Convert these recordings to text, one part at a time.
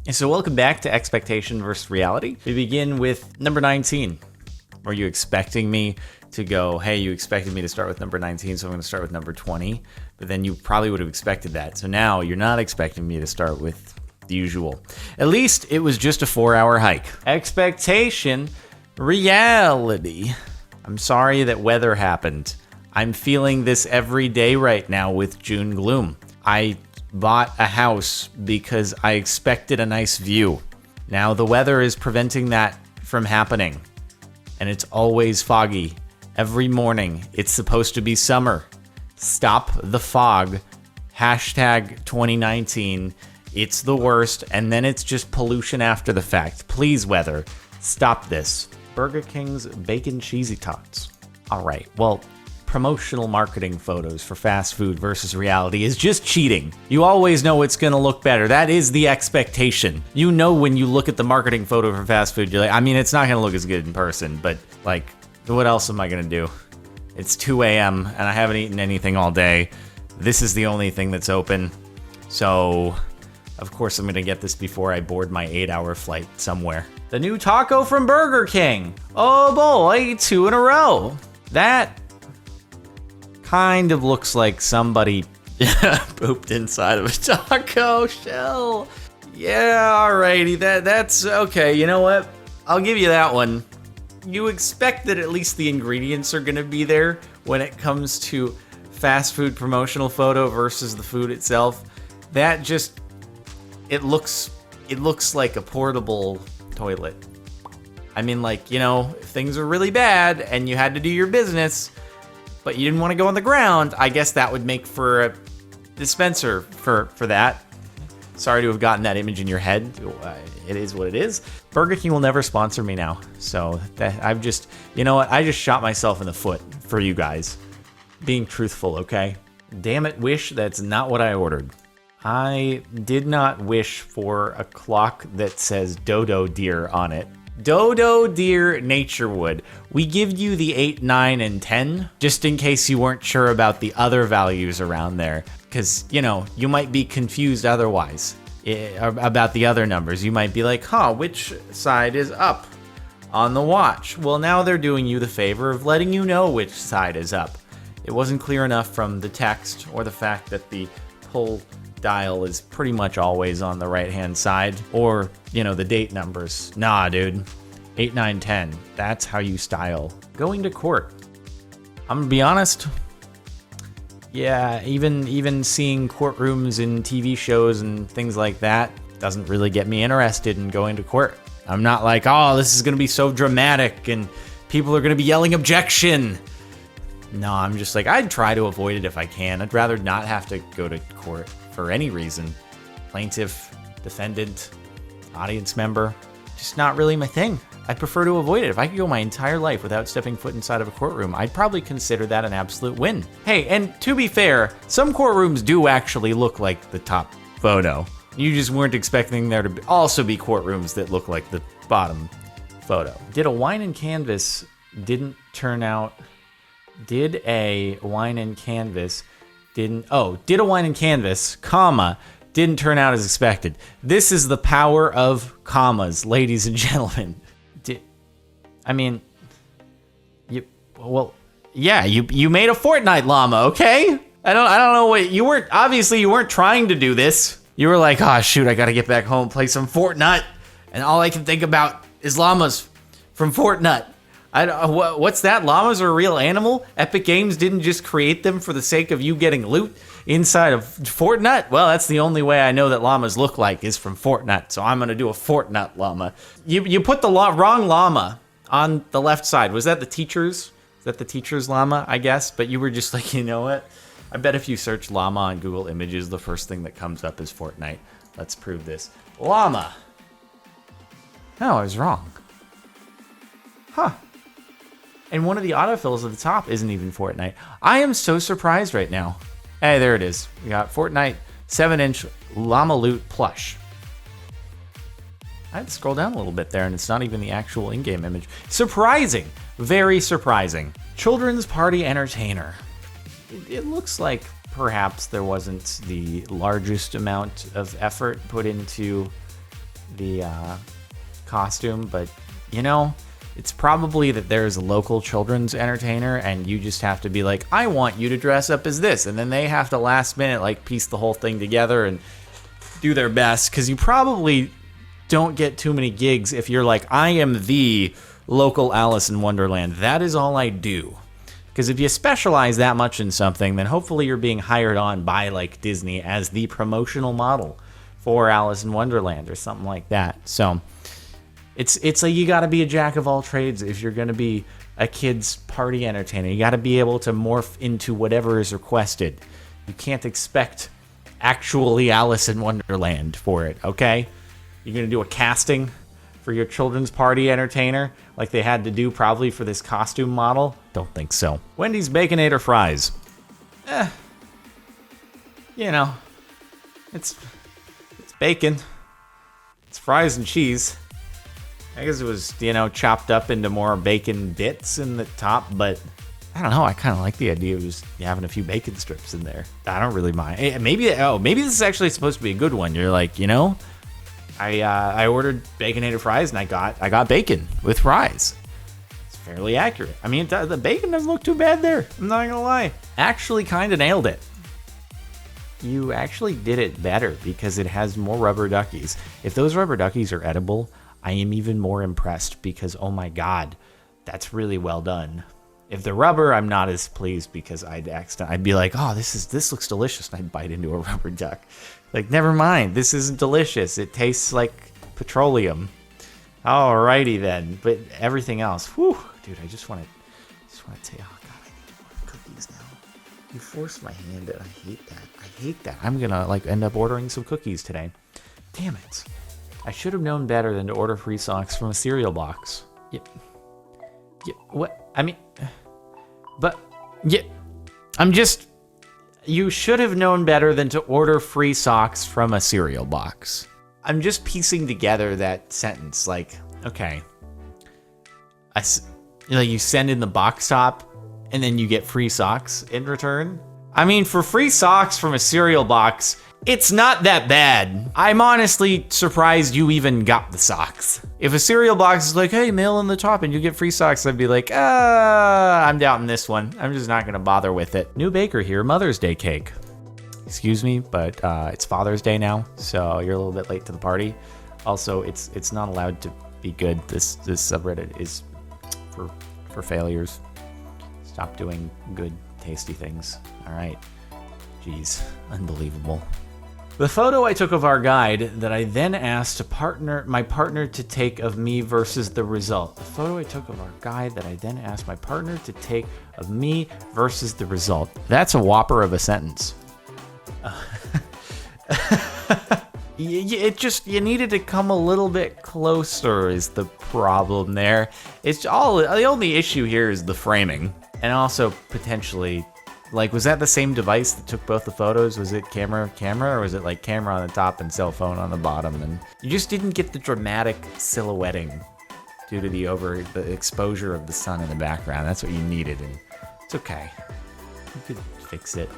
So welcome back to Expectation versus Reality. We begin with number 19. Were you expecting me to go, hey, you expected me to start with number 19, so I'm going to start with number 20? But then you probably would have expected that. So now you're not expecting me to start with the usual. At least it was just a 4-hour hike. Expectation, reality. I'm sorry that weather happened. I'm feeling this every day right now with June gloom. I bought a house because I expected a nice view. Now the weather is preventing that from happening. And it's always foggy. Every morning, it's supposed to be summer. Stop the fog. Hashtag 2019. It's the worst. And then it's just pollution after the fact. Please, weather, stop this. Burger King's Bacon Cheesy Tots. All right, well, promotional marketing photos for fast food versus reality is just cheating. You always know it's gonna look better. That is the expectation. You know when you look at the marketing photo for fast food, you're like, I mean, it's not gonna look as good in person, but like, what else am I gonna do? It's 2 a.m. and I haven't eaten anything all day. This is the only thing that's open. So, of course, I'm gonna get this before I board my 8-hour flight somewhere. The new taco from Burger King. Oh boy, 2 in a row. That kind of looks like somebody pooped inside of a taco shell. Yeah, alrighty, that's okay. You know what? I'll give you that one. You expect that at least the ingredients are gonna be there when it comes to fast food promotional photo versus the food itself. That just, it looks like a portable toilet. I mean, like, you know, if things are really bad and you had to do your business, but you didn't want to go on the ground, I guess that would make for a dispenser for that. Sorry to have gotten that image in your head. It is what it is. Burger King will never sponsor me now. So I've just, you know what? I just shot myself in the foot for you guys. Being truthful, okay? Damn it, Wish, that's not what I ordered. I did not wish for a clock that says Dodo Deer on it. Dodo Deer Naturewood. We give you the 8, 9, and 10, just in case you weren't sure about the other values around there. Because, you know, you might be confused otherwise about the other numbers. You might be like, huh, which side is up on the watch? Well, now they're doing you the favor of letting you know which side is up. It wasn't clear enough from the text or the fact that the pull dial is pretty much always on the right-hand side, or, you know, the date numbers. Nah, dude. 8, 9, 10. That's how you style. Going to court. I'm gonna be honest. Yeah, even seeing courtrooms in TV shows and things like that doesn't really get me interested in going to court. I'm not like, oh, this is gonna be so dramatic and people are gonna be yelling objection. No, I'm just like, I'd try to avoid it if I can. I'd rather not have to go to court for any reason. Plaintiff, defendant, audience member, just not really my thing. I'd prefer to avoid it. If I could go my entire life without stepping foot inside of a courtroom, I'd probably consider that an absolute win. Hey, and to be fair, some courtrooms do actually look like the top photo. You just weren't expecting there to also be courtrooms that look like the bottom photo. Did a wine and canvas, comma, didn't turn out as expected. This is the power of commas, ladies and gentlemen. You made a Fortnite llama, okay? I don't know what, you weren't trying to do this. You were like, oh shoot, I gotta get back home, play some Fortnite, and all I can think about is llamas from Fortnite. What's that? Llamas are a real animal? Epic Games didn't just create them for the sake of you getting loot inside of Fortnite? Well, that's the only way I know that llamas look like is from Fortnite, so I'm gonna do a Fortnite llama. You put the wrong llama on the left side. Was that the teacher's? Is that the teacher's llama, I guess? But you were just like, you know what? I bet if you search llama on Google Images, the first thing that comes up is Fortnite. Let's prove this. Llama. No, I was wrong. Huh. And one of the autofills at the top isn't even Fortnite. I am so surprised right now. Hey, there it is. We got Fortnite 7-inch Llama Loot plush. I had to scroll down a little bit there, and it's not even the actual in-game image. Surprising. Very surprising. Children's Party Entertainer. It looks like perhaps there wasn't the largest amount of effort put into the costume, but you know, it's probably that there's a local children's entertainer and you just have to be like, I want you to dress up as this, and then they have to last minute like piece the whole thing together and do their best, because you probably don't get too many gigs if you're like, I am the local Alice in Wonderland, that is all I do. Because if you specialize that much in something, then hopefully you're being hired on by like Disney as the promotional model for Alice in Wonderland or something like that. So it's like you got to be a jack of all trades if you're going to be a kid's party entertainer. You got to be able to morph into whatever is requested. You can't expect actually Alice in Wonderland for it, okay? You're going to do a casting for your children's party entertainer like they had to do probably for this costume model? Don't think so. Wendy's Baconator fries. You know, it's bacon. It's fries and cheese. I guess it was, you know, chopped up into more bacon bits in the top, but I don't know. I kind of like the idea of just having a few bacon strips in there. I don't really mind. Maybe this is actually supposed to be a good one. You're like, you know, I ordered Baconator fries and I got bacon with fries. It's fairly accurate. I mean, the bacon doesn't look too bad there. I'm not gonna lie. Actually, kind of nailed it. You actually did it better because it has more rubber duckies. If those rubber duckies are edible, I am even more impressed because, oh my god, that's really well done. If the rubber, I'm not as pleased because I'd be like, oh, this looks delicious, and I'd bite into a rubber duck. Like, never mind, this isn't delicious. It tastes like petroleum. Alrighty then, but everything else, whew, dude, I just want to say, oh god, I need more cookies now. You forced my hand, and I hate that. I'm gonna like end up ordering some cookies today. Damn it. I should have known better than to order free socks from a cereal box. Yep. What? I mean, but yeah, you should have known better than to order free socks from a cereal box. I'm just piecing together that sentence. Like, okay, you send in the box top and then you get free socks in return. I mean, for free socks from a cereal box, it's not that bad. I'm honestly surprised you even got the socks. If a cereal box is like, hey, mail in the top and you get free socks, I'd be like, I'm doubting this one. I'm just not gonna bother with it. New baker here, Mother's Day cake. Excuse me, but it's Father's Day now, so you're a little bit late to the party. Also, it's not allowed to be good. This subreddit is for failures. Stop doing good, tasty things. All right. Jeez, unbelievable. The photo I took of our guide that I then asked my partner to take of me versus the result. The photo I took of our guide that I then asked my partner to take of me versus the result. That's a whopper of a sentence. You needed to come a little bit closer is the problem there. The only issue here is the framing, and also potentially, like, was that the same device that took both the photos? Was it camera, or was it like camera on the top and cell phone on the bottom? And you just didn't get the dramatic silhouetting due to the exposure of the sun in the background. That's what you needed, and it's okay. You could fix it.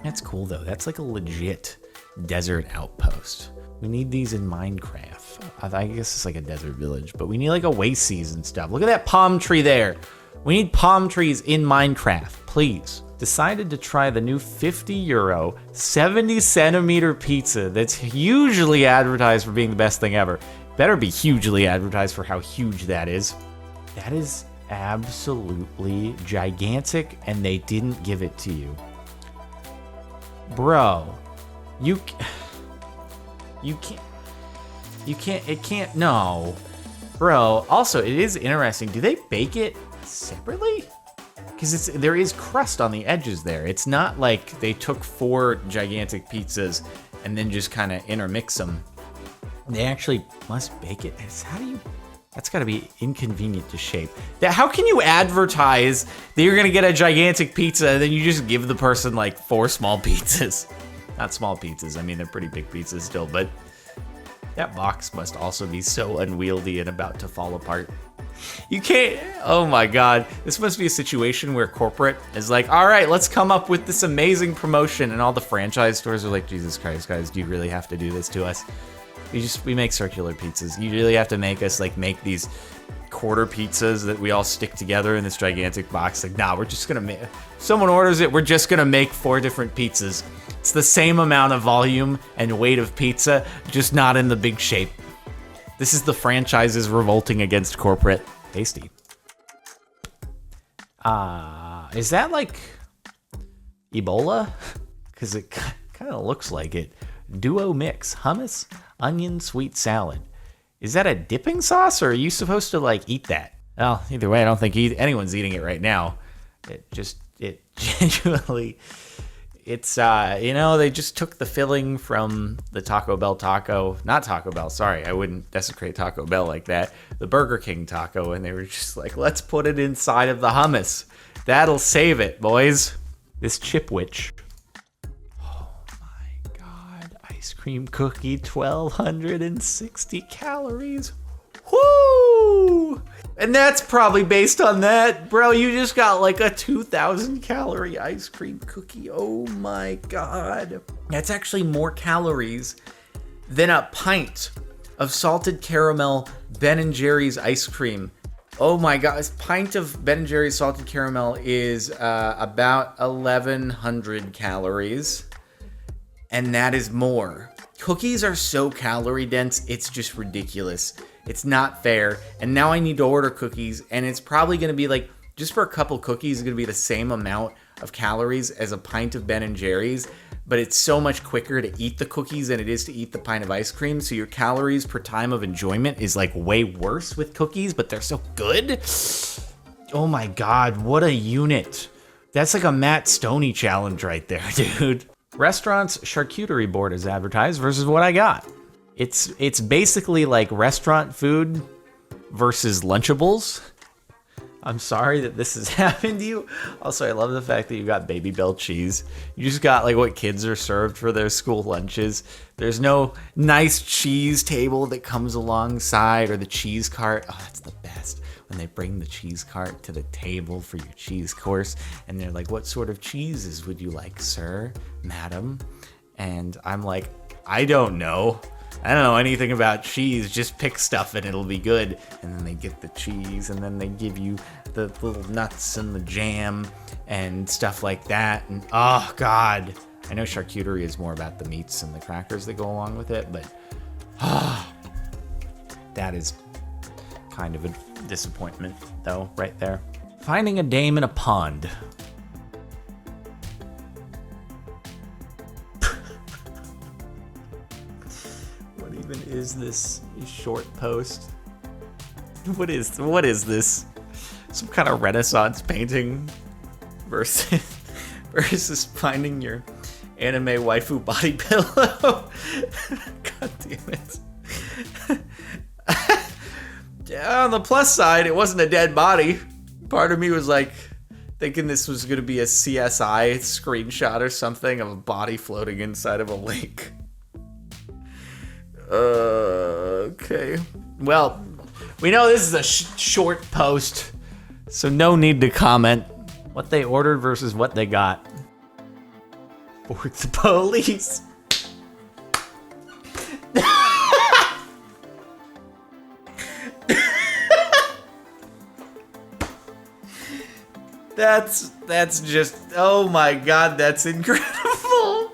That's cool though. That's like a legit desert outpost. We need these in Minecraft. I guess it's like a desert village, but we need like oases and stuff. Look at that palm tree there. We need palm trees in Minecraft, please. Decided to try the new €50, 70 centimeter pizza that's hugely advertised for being the best thing ever. Better be hugely advertised for how huge that is. That is absolutely gigantic, and they didn't give it to you. Bro, it can't, no. Bro, also, it is interesting. Do they bake it separately? Because there is crust on the edges there. It's not like they took 4 gigantic pizzas and then just kind of intermix them. They actually must bake it. That's got to be inconvenient to shape. How can you advertise that you're going to get a gigantic pizza and then you just give the person like 4 small pizzas? Not small pizzas. I mean, they're pretty big pizzas still, but that box must also be so unwieldy and about to fall apart. You can't, oh my god, this must be a situation where corporate is like, all right, let's come up with this amazing promotion, and all the franchise stores are like, Jesus Christ, guys, do you really have to do this to us? We make circular pizzas. You really have to make us like make these quarter pizzas that we all stick together in this gigantic box. Like, nah, we're just gonna make. Someone orders it, we're just gonna make 4 different pizzas. It's the same amount of volume and weight of pizza, just not in the big shape. This is the franchises revolting against corporate. Tasty. Is that like Ebola? Because it kind of looks like it. Duo mix, hummus, onion, sweet salad. Is that a dipping sauce, or are you supposed to like eat that? Well, either way, I don't think anyone's eating it right now. It genuinely, it's, they just took the filling from the Taco Bell taco. Not Taco Bell, sorry. I wouldn't desecrate Taco Bell like that. The Burger King taco, and they were just like, let's put it inside of the hummus. That'll save it, boys. This Chipwich. Oh my God. Ice cream cookie, 1,260 calories. Woo! And that's probably based on that. Bro, you just got like a 2,000 calorie ice cream cookie. Oh my God. That's actually more calories than a pint of salted caramel Ben & Jerry's ice cream. Oh my God. A pint of Ben & Jerry's salted caramel is about 1,100 calories. And that is more. Cookies are so calorie dense, it's just ridiculous. It's not fair. And now I need to order cookies, and it's probably going to be like, just for a couple cookies, it's going to be the same amount of calories as a pint of Ben & Jerry's, but it's so much quicker to eat the cookies than it is to eat the pint of ice cream. So your calories per time of enjoyment is like way worse with cookies, but they're so good. Oh my God, what a unit. That's like a Matt Stoney challenge right there, dude. Restaurant's charcuterie board is advertised versus what I got. It's basically like restaurant food versus Lunchables. I'm sorry that this has happened to you. Also, I love the fact that you got Baby Bell cheese. You just got like what kids are served for their school lunches. There's no nice cheese table that comes alongside, or the cheese cart. Oh, that's the best. When they bring the cheese cart to the table for your cheese course, and they're like, what sort of cheeses would you like, sir, madam? And I'm like, I don't know anything about cheese. Just pick stuff and it'll be good. And then they get the cheese, and then they give you the little nuts and the jam and stuff like that. And oh God, I know charcuterie is more about the meats and the crackers that go along with it, but that is kind of a disappointment though, right there. Finding a dame in a pond. What even is this short post? What is this? Some kind of Renaissance painting versus finding your anime waifu body pillow. God damn it. On the plus side, it wasn't a dead body. Part of me was like thinking this was going to be a CSI screenshot or something of a body floating inside of a lake. Okay. Well, we know this is a short post, so no need to comment. What they ordered versus what they got. For the police. That's just, oh my God, that's incredible.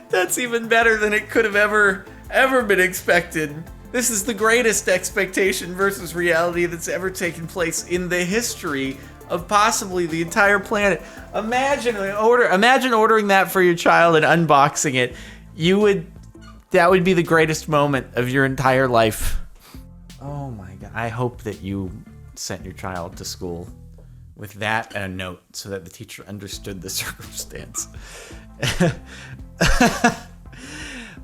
That's even better than it could have ever been expected. This is the greatest expectation versus reality that's ever taken place in the history of possibly the entire planet. Imagine ordering that for your child and unboxing it. That would be the greatest moment of your entire life. Oh my God. I hope that you sent your child to school with that and a note so that the teacher understood the circumstance.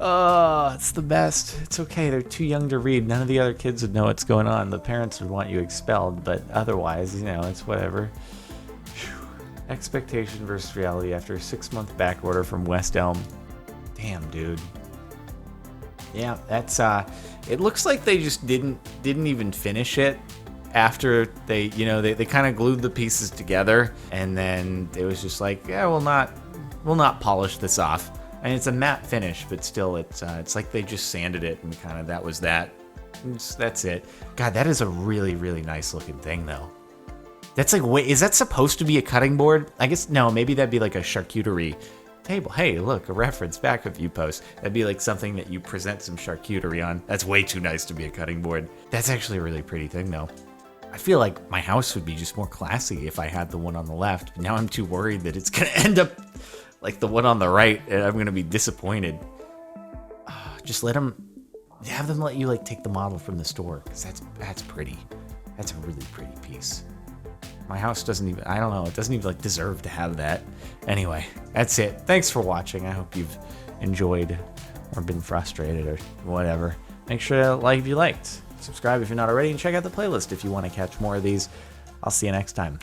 Oh, it's the best. It's okay. They're too young to read. None of the other kids would know what's going on. The parents would want you expelled, but otherwise, it's whatever. Whew. Expectation versus reality after a 6-month back order from West Elm. Damn, dude. Yeah, that's it looks like they just didn't even finish it after they kind of glued the pieces together, and then it was just like, yeah, we'll not polish this off. And it's a matte finish, but still, it's like they just sanded it and kind of that was that. That's it. God, that is a really, really nice looking thing, though. That's like, wait, is that supposed to be a cutting board? I guess, no, maybe that'd be like a charcuterie table. Hey, look, a reference back of you post. That'd be like something that you present some charcuterie on. That's way too nice to be a cutting board. That's actually a really pretty thing, though. I feel like my house would be just more classy if I had the one on the left. But now I'm too worried that it's going to end up like the one on the right, and I'm going to be disappointed. Just have them let you like take the model from the store, because that's pretty. That's a really pretty piece. My house doesn't even, I don't know, it doesn't even like deserve to have that. Anyway, that's it. Thanks for watching. I hope you've enjoyed or been frustrated or whatever. Make sure to like if you liked. Subscribe if you're not already, and check out the playlist if you want to catch more of these. I'll see you next time.